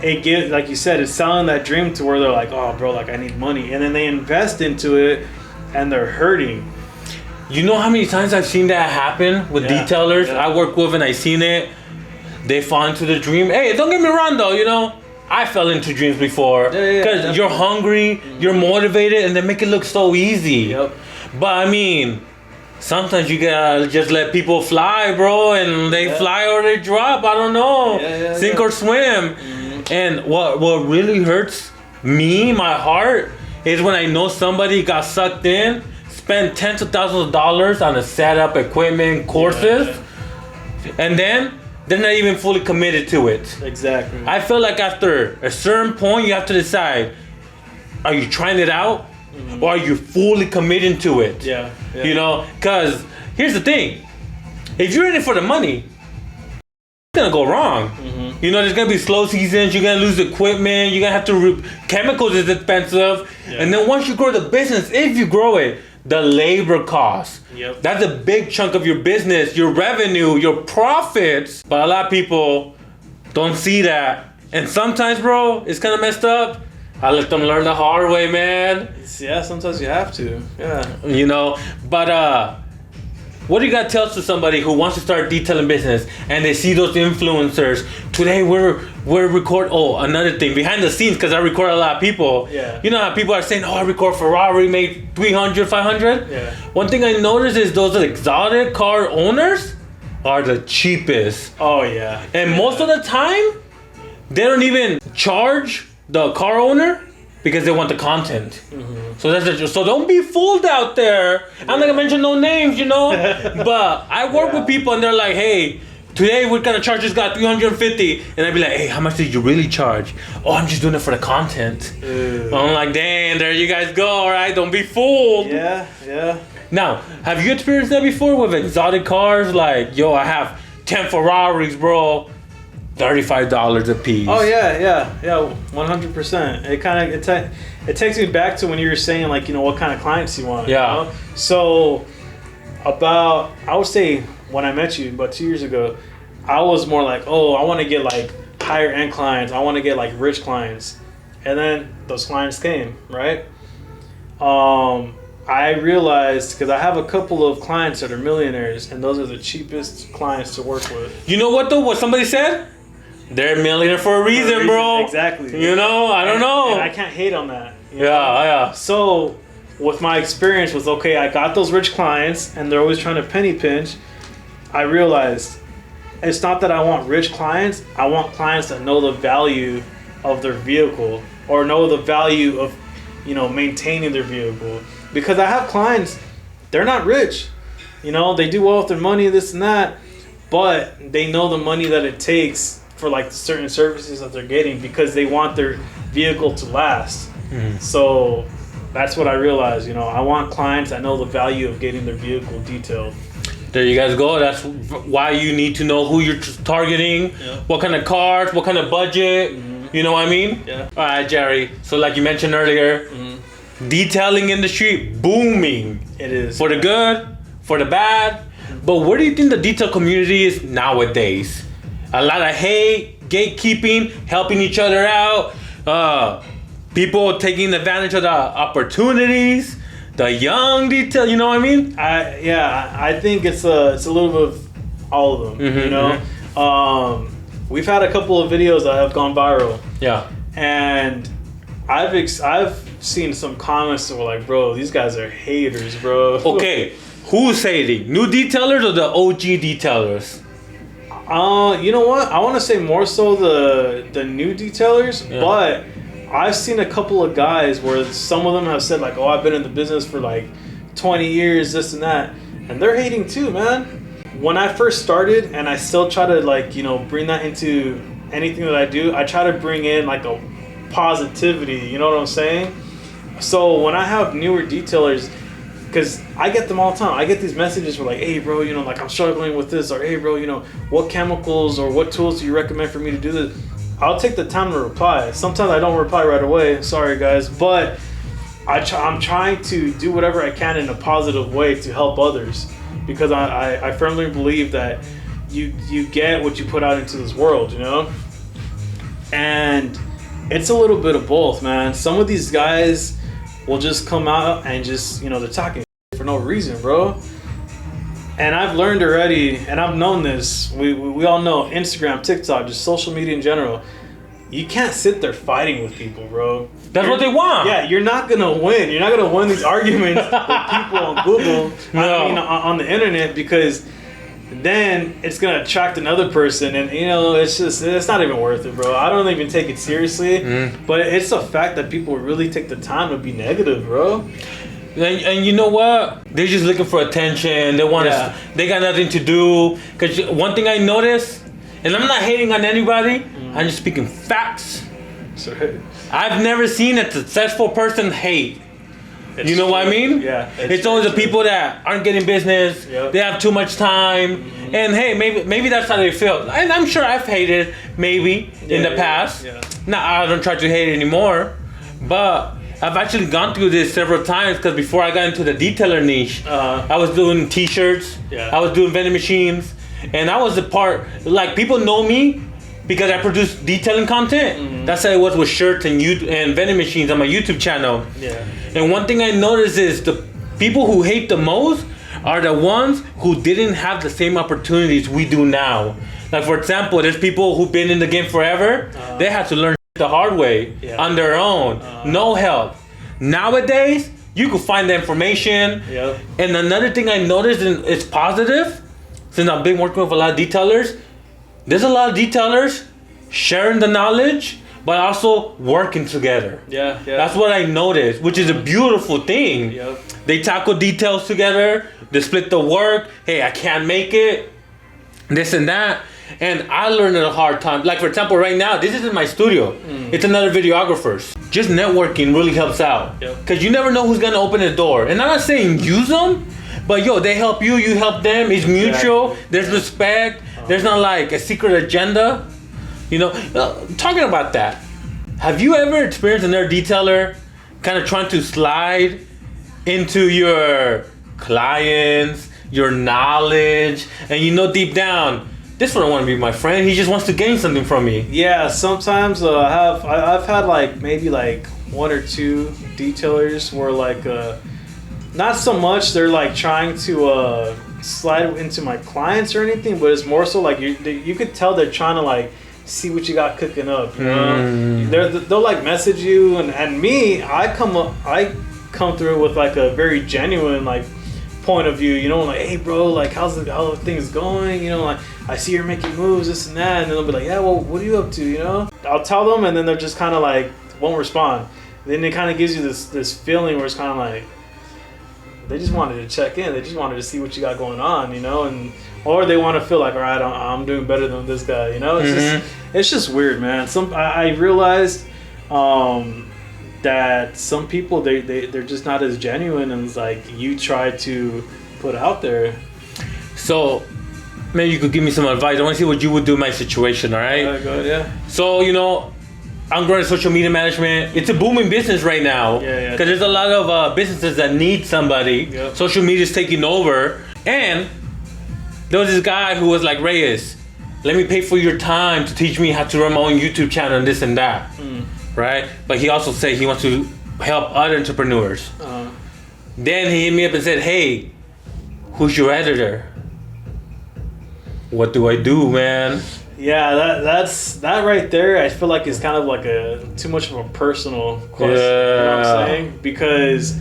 it gives, like you said, it's selling that dream to where they're like, oh, bro, like I need money, and then they invest into it, and they're hurting. You know how many times I've seen that happen with detailers I work with, and I seen it. They fall into the dream. Hey, don't get me wrong though, you know, I fell into dreams before because you're hungry, you're motivated, and they make it look so easy. Yep. But I mean, sometimes you gotta just let people fly, bro, and they fly or they drop. I don't know, sink or swim. And what really hurts me, my heart, is when I know somebody got sucked in, spent tens of thousands of dollars on a setup, equipment, courses, and then they're not even fully committed to it. Exactly. I feel like after a certain point, you have to decide: are you trying it out, or are you fully committing to it? Yeah. You know, because here's the thing: if you're in it for the money, it's gonna go wrong. You know, there's gonna be slow seasons. You're gonna lose equipment. You're gonna have to chemicals is expensive, and then once you grow the business, if you grow it, the labor costs. Yep. That's a big chunk of your business, your revenue, your profits. But a lot of people don't see that, and sometimes, bro, it's kind of messed up. I let them learn the hard way, man. Yeah, sometimes you have to. Yeah. You know, but what do you got to tell to somebody who wants to start detailing business and they see those influencers? Today we're record. Oh, another thing behind the scenes, because I record a lot of people. Yeah. You know how people are saying, "Oh, I record Ferrari, made 300, 500." Yeah. One thing I noticed is those exotic car owners are the cheapest, Oh yeah. and most of the time they don't even charge the car owner because they want the content. So so don't be fooled out there. I'm not gonna mention no names, you know. But I work with people and they're like, "Hey, today we're gonna charge this guy 350," and I'd be like, "Hey, how much did you really charge?" "Oh, I'm just doing it for the content." I'm like, "Dang, there you guys go. All right, don't be fooled." Yeah. Yeah. Now, have you experienced that before with exotic cars? Like, yo, I have 10 Ferraris, bro. $35 a piece. Oh yeah, 100%. It takes me back to when you were saying, like, you know, what kind of clients you want. Yeah. You know? So about, I would say when I met you about 2 years ago, I was more like, oh, I want to get like higher end clients. I want to get like rich clients, and then those clients came, right? I realized, because I have a couple of clients that are millionaires, and those are the cheapest clients to work with. You know what though? What somebody said? They're a millionaire for a reason, bro. Exactly. You know, I don't know. And I can't hate on that. you know? Yeah. So, with my experience with, okay, I got those rich clients, and they're always trying to penny pinch, I realized it's not that I want rich clients. I want clients that know the value of their vehicle, or know the value of, you know, maintaining their vehicle. Because I have clients, they're not rich. You know, they do well with their money, this and that, but they know the money that it takes for like certain services that they're getting, because they want their vehicle to last. So that's what I realized. You know, I want clients that know the value of getting their vehicle detailed. There you guys go. That's why you need to know who you're targeting, what kind of cars, what kind of budget. You know what I mean? Yeah. All right, Jerry. So like you mentioned earlier, detailing industry booming. It is. For the good, for the bad. But where do you think the detail community is nowadays? A lot of hate, gatekeeping, helping each other out, people taking advantage of the opportunities, the young detail. You know what I mean? I think it's a little bit of all of them. You know, we've had a couple of videos that have gone viral. Yeah. And I've seen some comments that were like, bro, these guys are haters, bro. Okay, who's hating? New detailers or the OG detailers? You know what? I want to say more so the new detailers, but I've seen a couple of guys where some of them have said like, oh, I've been in the business for like 20 years, this and that, and they're hating too, man. When I first started, and I still try to, like, you know, bring that into anything that I do, I try to bring in like a positivity, you know what I'm saying? So when I have newer detailers, because I get them all the time, I get these messages where like, hey bro, you know, like I'm struggling with this, or hey bro, you know, what chemicals or what tools do you recommend for me to do this? I'll take the time to reply. Sometimes I don't reply right away, sorry guys, but I'm trying to do whatever I can in a positive way to help others, because I firmly believe that you get what you put out into this world, you know? And it's a little bit of both, man. Some of these guys will just come out and just, you know, they're talking for no reason, bro. And I've learned already, and I've known this, we all know Instagram, TikTok, just social media in general, you can't sit there fighting with people, bro. That's what they want. Yeah, you're not gonna win. You're not gonna win these arguments with people on Google, I mean, on the internet, because then it's gonna attract another person, and you know, it's not even worth it, bro. I don't even take it seriously, but it's a fact that people really take the time to be negative, bro. And you know what? They're just looking for attention. They want Yeah. to. They got nothing to do. Cause one thing I noticed, and I'm not hating on anybody. I'm just speaking facts. So, I've never seen a successful person hate. You know what I mean? Yeah. It's always the people that aren't getting business. Yep. They have too much time, and hey, maybe that's how they feel. And I'm sure I've hated maybe in the past. Yeah. Now I don't try to hate anymore, but I've actually gone through this several times because before I got into the detailer niche, I was doing T-shirts. Yeah. I was doing vending machines, and I was a part. Like people know me because I produce detailing content. That's how it was with shirts and vending machines on my YouTube channel. Yeah. And one thing I noticed is the people who hate the most are the ones who didn't have the same opportunities we do now. Like for example, there's people who've been in the game forever. They had to learn the hard way on their own, no help. Nowadays, you can find the information. Yep. And another thing I noticed, and it's positive, since I've been working with a lot of detailers, there's a lot of detailers sharing the knowledge, but also working together. Yeah. That's what I noticed, which is a beautiful thing. Yep. They tackle details together. They split the work. Hey, I can't make it. This and that. And I learned it a hard time. Like for example, right now, this isn't my studio. It's another videographer's. Just networking really helps out. Yep. Because you never know who's going to open the door. And I'm not saying use them, but yo, they help you, you help them. It's mutual. There's respect. There's not like a secret agenda. You know, talking about that, have you ever experienced another detailer kind of trying to slide into your clients, your knowledge, and you know deep down, this one don't want to be my friend. He just wants to gain something from me. Yeah, sometimes I've had like maybe like one or two detailers where like not so much they're like trying to slide into my clients or anything, but it's more so like you could tell they're trying to like see what you got cooking up. You know, they'll like message you and me. I come through with like a very genuine like point of view. You know, like hey bro, like how the things going? You know, like I see you're making moves, this and that, and then they'll be like, yeah, well, what are you up to? You know, I'll tell them, and then they're just kind of like won't respond. Then it kind of gives you this feeling where it's kind of like they just wanted to check in. They just wanted to see what you got going on, you know, and or they want to feel like, all right, I'm doing better than this guy, you know. It's just weird, man. I realized that some people they're just not as genuine as like you try to put out there. So maybe you could give me some advice. I want to see what you would do in my situation, all right? Go ahead, yeah. So, you know, I'm growing social media management. It's a booming business right now. Yeah. Because there's a lot of businesses that need somebody. Yep. Social media is taking over. And there was this guy who was like, Reyes, let me pay for your time to teach me how to run my own YouTube channel and this and that. Right? But he also said he wants to help other entrepreneurs. Then he hit me up and said, hey, who's your editor? What do I do, man? Yeah, that's that right there. I feel like it's kind of like too much of a personal question. You know what I'm saying? Because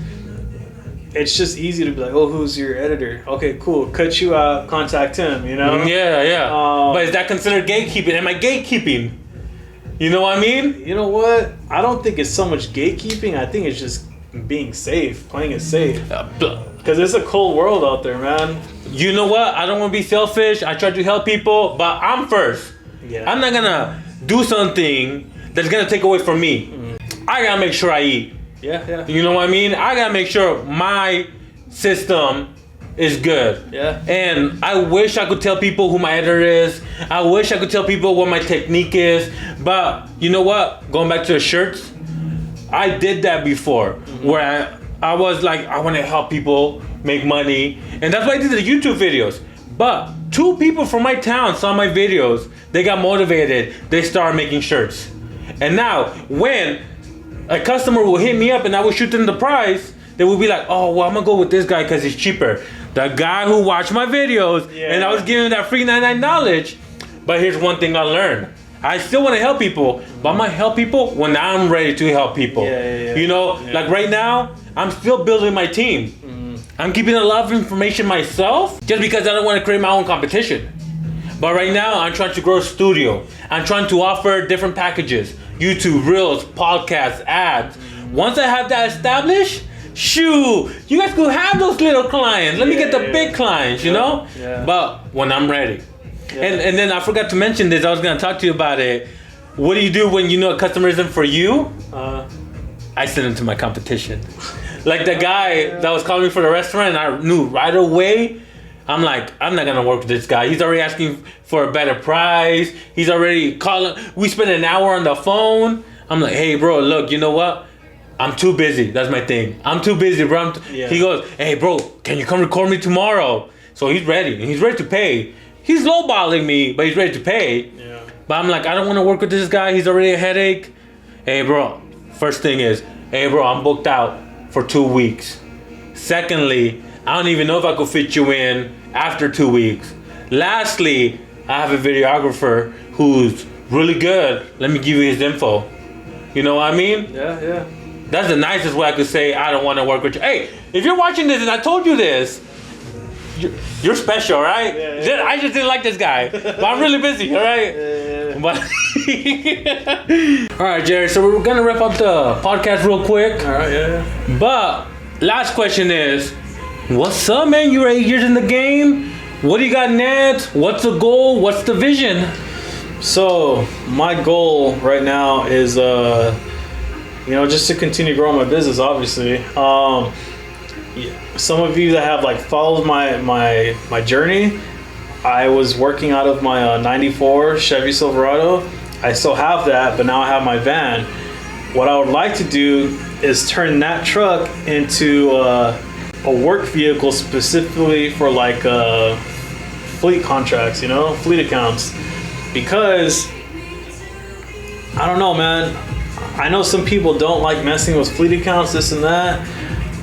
it's just easy to be like, oh, who's your editor? Okay, cool. Cut you out. Contact him. You know? Yeah. But is that considered gatekeeping? Am I gatekeeping? You know what I mean? You know what? I don't think it's so much gatekeeping. I think it's just being safe, playing it safe. Because it's a cold world out there, man. You know what? I don't want to be selfish. I try to help people, but I'm first. Yeah. I'm not gonna do something that's gonna take away from me. I gotta make sure I eat. Yeah. You know what I mean? I gotta make sure my system is good. Yeah. And I wish I could tell people who my editor is. I wish I could tell people what my technique is. But you know what? Going back to the shirts, I did that before, where I was like, I want to help people make money, and that's why I did the YouTube videos. But 2 people from my town saw my videos. They got motivated. They started making shirts. And now, when a customer will hit me up and I will shoot them the price, they will be like, oh, well, I'm going to go with this guy because he's cheaper. The guy who watched my videos, and I was giving that free 99 knowledge. But here's one thing I learned. I still want to help people, but I'm going to help people when I'm ready to help people. You know, like right now, I'm still building my team. I'm keeping a lot of information myself just because I don't want to create my own competition. But right now, I'm trying to grow a studio. I'm trying to offer different packages. YouTube, Reels, podcasts, ads. Once I have that established, shoo, you guys could have those little clients. Let me get the big clients, you know? Yeah. But when I'm ready. Yeah. And then I forgot to mention this. I was gonna talk to you about it. What do you do when you know a customer isn't for you? I send them to my competition. Like the guy that was calling me for the restaurant, I knew right away. I'm like, I'm not gonna work with this guy. He's already asking for a better price. He's already calling. We spent an hour on the phone. I'm like, hey, bro, look, you know what? I'm too busy. That's my thing. I'm too busy, bro. He goes, hey, bro, can you come record me tomorrow? So he's ready. He's ready to pay. He's lowballing me, but he's ready to pay. Yeah. But I'm like, I don't want to work with this guy. He's already a headache. Hey, bro. First thing is, hey, bro, I'm booked out for 2 weeks. Secondly, I don't even know if I could fit you in after 2 weeks. Lastly, I have a videographer who's really good. Let me give you his info. You know what I mean? Yeah. That's the nicest way I could say I don't want to work with you. Hey, if you're watching this and I told you this, you're special, right? Yeah. I just didn't like this guy, but I'm really busy, all right? Yeah. But all right, Jerry. So we're gonna wrap up the podcast real quick. All right. Yeah. But last question is, what's up, man? You're 8 years in the game. What do you got next? What's the goal? What's the vision? So my goal right now is, just to continue growing my business. Obviously, some of you that have like followed my journey, I was working out of my '94 Chevy Silverado. I still have that, but now I have my van. What I would like to do is turn that truck into a work vehicle specifically for like fleet contracts, fleet accounts. Because I don't know, man. I know some people don't like messing with fleet accounts, this and that,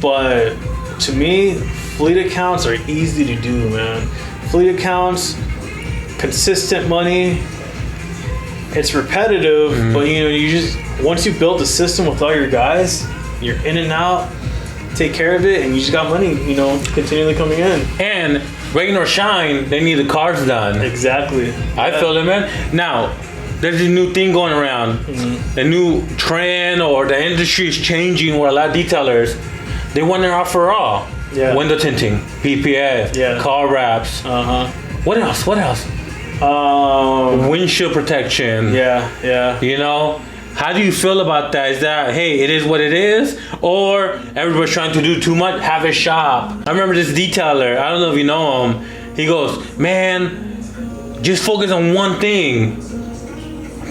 but to me, fleet accounts are easy to do, man. Fleet accounts, consistent money. It's repetitive, but you just once you build the system with all your guys, you're in and out, take care of it, and you just got money, continually coming in. And rain or shine, they need the cars done. Exactly. I feel it, man. Now, there's a new thing going around. The new trend or the industry is changing where a lot of detailers, they want to offer all. Yeah. Window tinting, PPF, car wraps. What else? Windshield protection. Yeah. How do you feel about that? Is that, hey, it is what it is? Or everybody's trying to do too much? Have a shop. I remember this detailer. I don't know if you know him. He goes, man, just focus on one thing.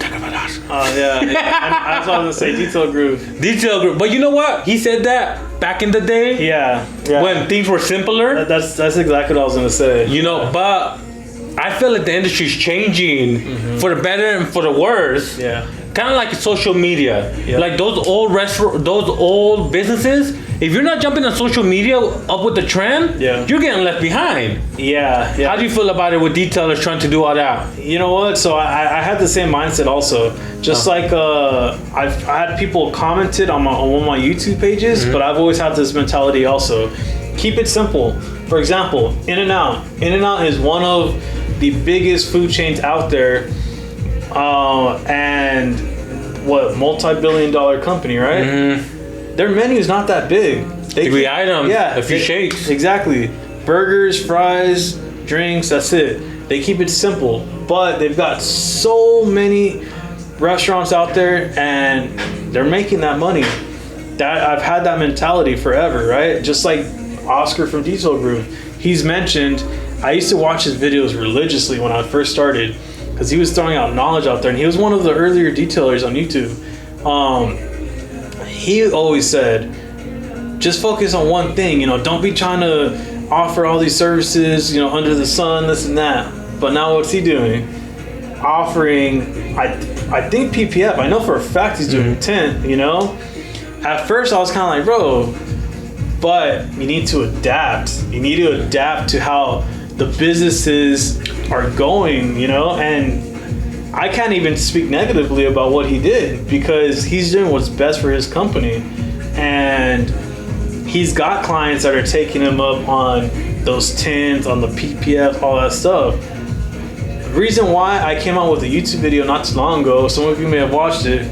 Talk about us. Yeah. I was going to say Detail Group. Detail Group. But you know what? He said that back in the day. Yeah. When things were simpler. That's exactly what I was going to say. But I feel like the industry's changing for the better and for the worse. Yeah. Kind of like social media. Yeah. Like those old businesses, if you're not jumping on social media up with the trend, you're getting left behind. Yeah. How do you feel about it with detailers trying to do all that? You know what? So I had the same mindset also. Just like I had people commented on one of my YouTube pages, but I've always had this mentality also. Keep it simple. For example, In-N-Out. In-N-Out is one of the biggest food chains out there. And multi-billion-dollar company, right? Their menu's not that big. Three items, a few shakes. Exactly. Burgers, fries, drinks, that's it. They keep it simple. But they've got so many restaurants out there and they're making that money. That I've had that mentality forever, right? Just like Oscar from Detail Group. He's mentioned, I used to watch his videos religiously when I first started, because he was throwing out knowledge out there, and he was one of the earlier detailers on YouTube. He always said, just focus on one thing, don't be trying to offer all these services, under the sun, this and that. But now what's he doing? Offering, I think PPF, I know for a fact he's doing tint, At first I was kind of like, bro, but you need to adapt. You need to adapt to how the businesses are going, and I can't even speak negatively about what he did because he's doing what's best for his company, and he's got clients that are taking him up on those tints, on the PPF, all that stuff. The reason why I came out with a YouTube video not too long ago, some of you may have watched it,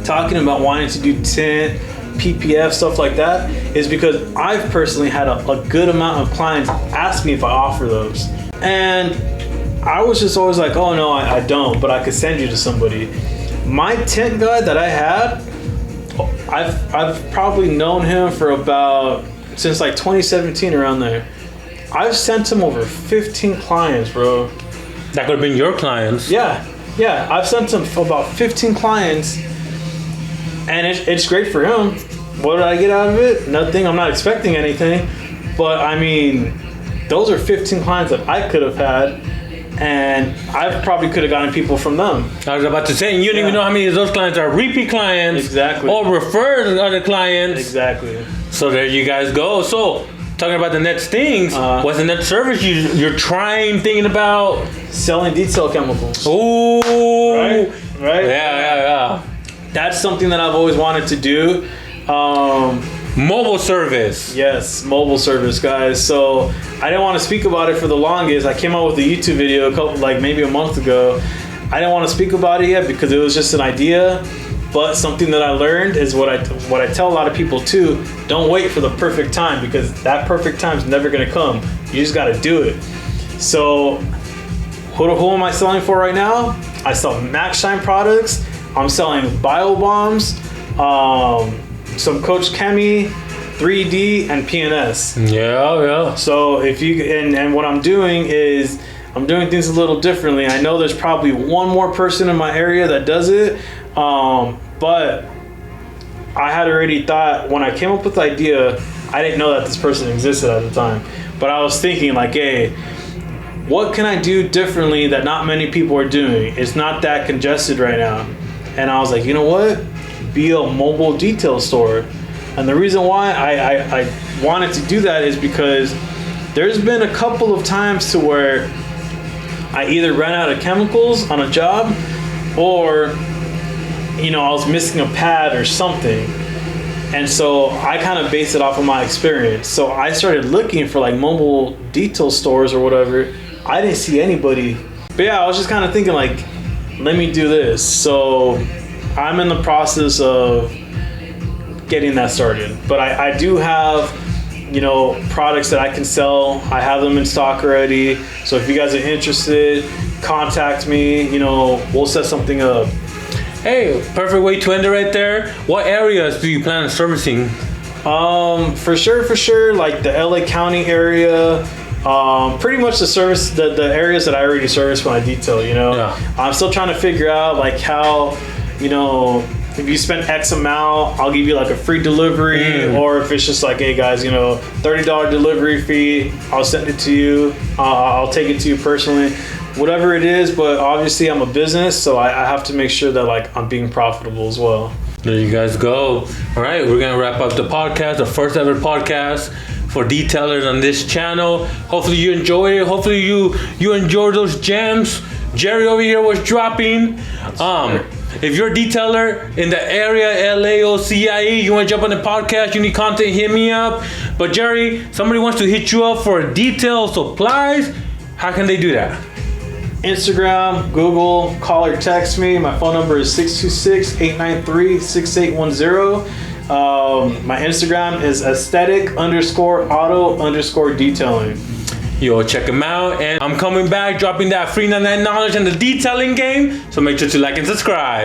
talking about wanting to do tint, PPF, stuff like that, is because I've personally had a good amount of clients ask me if I offer those. And I was just always like, oh no, I don't, but I could send you to somebody. My tent guy that I had, I've probably known him for since like 2017, around there. I've sent him over 15 clients, bro. That could have been your clients. Yeah. I've sent him about 15 clients, and it's great for him. What did I get out of it? Nothing. I'm not expecting anything. But I mean, those are 15 clients that I could have had, and I probably could have gotten people from them. I was about to say, and you don't even know how many of those clients are repeat clients. Exactly. Or refer to other clients. Exactly. So there you guys go. So, talking about the next things, what's the next service you're thinking about? Selling detail chemicals. Ooh. Right? Yeah. That's something that I've always wanted to do. Mobile service. Yes, mobile service, guys. So I didn't want to speak about it for the longest. I came out with a YouTube video maybe a month ago. I didn't want to speak about it yet because it was just an idea. But something that I learned is what I tell a lot of people too. Don't wait for the perfect time, because that perfect time is never going to come. You just got to do it. So who am I selling for right now? I sell Max Shine products. I'm selling bio bombs, some Coach Chemi, 3D, and PNS. Yeah. So if you and what I'm doing is I'm doing things a little differently. I know there's probably one more person in my area that does it, but I had already thought, when I came up with the idea, I didn't know that this person existed at the time. But I was thinking like, hey, what can I do differently that not many people are doing? It's not that congested right now. And I was like, you know what? Be a mobile detail store. And the reason why I wanted to do that is because there's been a couple of times to where I either ran out of chemicals on a job, or I was missing a pad or something. And so I kind of based it off of my experience. So I started looking for like mobile detail stores or whatever. I didn't see anybody. But yeah, I was just kind of thinking like, let me do this. So I'm in the process of getting that started. But I do have, products that I can sell. I have them in stock already. So if you guys are interested, contact me. We'll set something up. Hey, perfect way to end it right there. What areas do you plan on servicing? For sure, like the LA County area. Pretty much the areas that I already service when I detail, Yeah. I'm still trying to figure out like how, if you spend X amount, I'll give you like a free delivery, or if it's just like, hey guys, $30 delivery fee, I'll send it to you. I'll take it to you personally, whatever it is. But obviously I'm a business, so I have to make sure that like I'm being profitable as well. There you guys go. All right, we're gonna wrap up the podcast, the first ever podcast for detailers on this channel. Hopefully you enjoyed it. Hopefully you enjoyed those gems Jerry over here was dropping. If you're a detailer in the area, LA or CIE, you want to jump on the podcast, you need content, hit me up. But Jerry, somebody wants to hit you up for detail supplies, how can they do that? Instagram, Google, call or text me. My phone number is 626-893-6810. My Instagram is aesthetic_auto_detailing. Yo, check them out. And I'm coming back, dropping that free 99 knowledge in the detailing game. So make sure to like and subscribe.